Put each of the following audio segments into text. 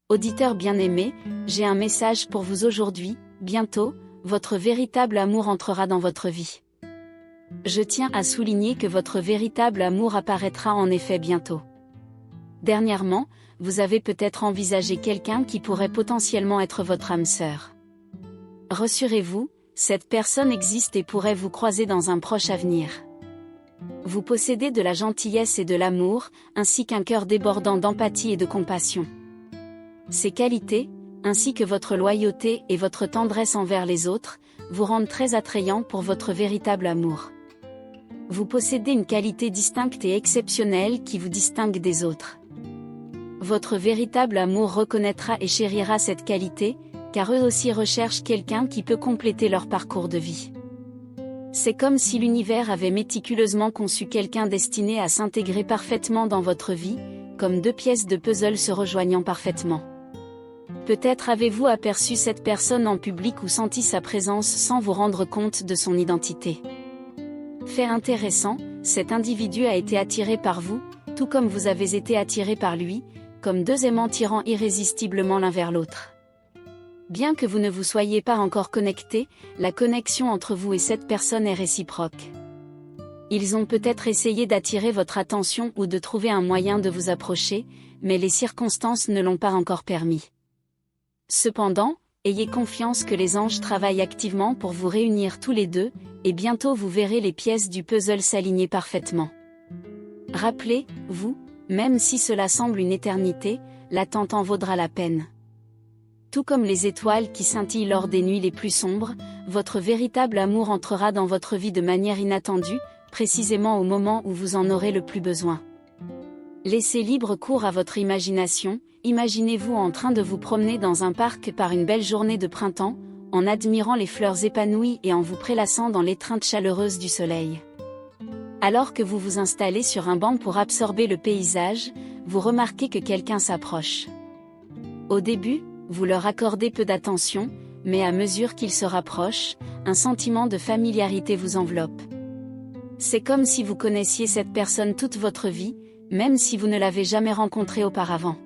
Auditeur bien-aimé, j'ai un message pour vous aujourd'hui. Bientôt, votre véritable amour entrera dans votre vie. Je tiens à souligner que votre véritable amour apparaîtra en effet bientôt. Dernièrement, vous avez peut-être envisagé quelqu'un qui pourrait potentiellement être votre âme sœur. Rassurez-vous, cette personne existe et pourrait vous croiser dans un proche avenir. Vous possédez de la gentillesse et de l'amour, ainsi qu'un cœur débordant d'empathie et de compassion. Ces qualités, ainsi que votre loyauté et votre tendresse envers les autres, vous rendent très attrayant pour votre véritable amour. Vous possédez une qualité distincte et exceptionnelle qui vous distingue des autres. Votre véritable amour reconnaîtra et chérira cette qualité, car eux aussi recherchent quelqu'un qui peut compléter leur parcours de vie. C'est comme si l'univers avait méticuleusement conçu quelqu'un destiné à s'intégrer parfaitement dans votre vie, comme deux pièces de puzzle se rejoignant parfaitement. Peut-être avez-vous aperçu cette personne en public ou senti sa présence sans vous rendre compte de son identité. Fait intéressant, cet individu a été attiré par vous, tout comme vous avez été attiré par lui, comme deux aimants tirant irrésistiblement l'un vers l'autre. Bien que vous ne vous soyez pas encore connectés, la connexion entre vous et cette personne est réciproque. Ils ont peut-être essayé d'attirer votre attention ou de trouver un moyen de vous approcher, mais les circonstances ne l'ont pas encore permis. Cependant, ayez confiance que les anges travaillent activement pour vous réunir tous les deux, et bientôt vous verrez les pièces du puzzle s'aligner parfaitement. Rappelez-vous, même si cela semble une éternité, l'attente en vaudra la peine. Tout comme les étoiles qui scintillent lors des nuits les plus sombres, votre véritable amour entrera dans votre vie de manière inattendue, précisément au moment où vous en aurez le plus besoin. Laissez libre cours à votre imagination, imaginez-vous en train de vous promener dans un parc par une belle journée de printemps, en admirant les fleurs épanouies et en vous prélassant dans l'étreinte chaleureuse du soleil. Alors que vous vous installez sur un banc pour absorber le paysage, vous remarquez que quelqu'un s'approche. Au début, vous leur accordez peu d'attention, mais à mesure qu'ils se rapprochent, un sentiment de familiarité vous enveloppe. C'est comme si vous connaissiez cette personne toute votre vie, même si vous ne l'avez jamais rencontrée auparavant.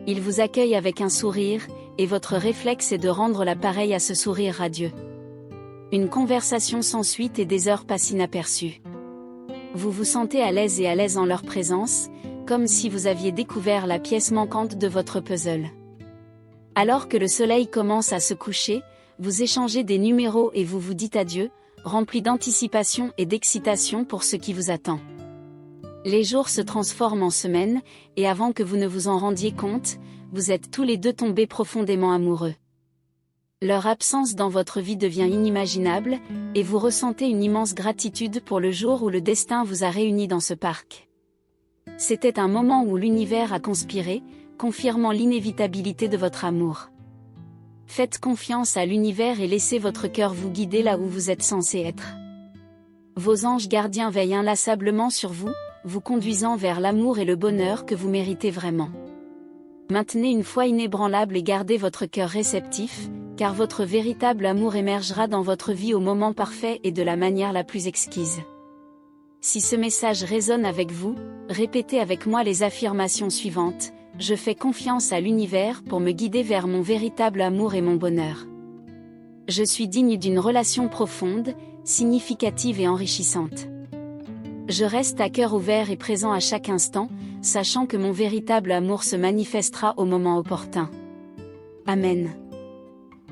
Il vous accueille avec un sourire, et votre réflexe est de rendre l'appareil à ce sourire radieux. Une conversation s'ensuit et des heures passent inaperçues. Vous vous sentez à l'aise en leur présence, comme si vous aviez découvert la pièce manquante de votre puzzle. Alors que le soleil commence à se coucher, vous échangez des numéros et vous vous dites adieu, rempli d'anticipation et d'excitation pour ce qui vous attend. Les jours se transforment en semaines, et avant que vous ne vous en rendiez compte, vous êtes tous les deux tombés profondément amoureux. Leur absence dans votre vie devient inimaginable, et vous ressentez une immense gratitude pour le jour où le destin vous a réunis dans ce parc. C'était un moment où l'univers a conspiré, confirmant l'inévitabilité de votre amour. Faites confiance à l'univers et laissez votre cœur vous guider là où vous êtes censé être. Vos anges gardiens veillent inlassablement sur vous, vous conduisant vers l'amour et le bonheur que vous méritez vraiment. Maintenez une foi inébranlable et gardez votre cœur réceptif, car votre véritable amour émergera dans votre vie au moment parfait et de la manière la plus exquise. Si ce message résonne avec vous, répétez avec moi les affirmations suivantes. Je fais confiance à l'univers pour me guider vers mon véritable amour et mon bonheur. Je suis digne d'une relation profonde, significative et enrichissante. Je reste à cœur ouvert et présent à chaque instant, sachant que mon véritable amour se manifestera au moment opportun. Amen.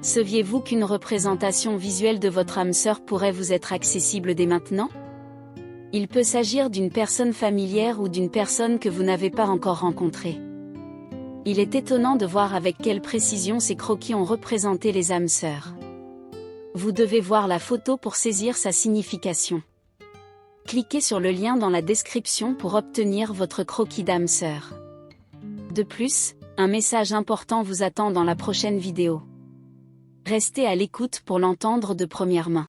Saviez-vous qu'une représentation visuelle de votre âme sœur pourrait vous être accessible dès maintenant? Il peut s'agir d'une personne familière ou d'une personne que vous n'avez pas encore rencontrée. Il est étonnant de voir avec quelle précision ces croquis ont représenté les âmes sœurs. Vous devez voir la photo pour saisir sa signification. Cliquez sur le lien dans la description pour obtenir votre croquis d'âme sœur. De plus, un message important vous attend dans la prochaine vidéo. Restez à l'écoute pour l'entendre de première main.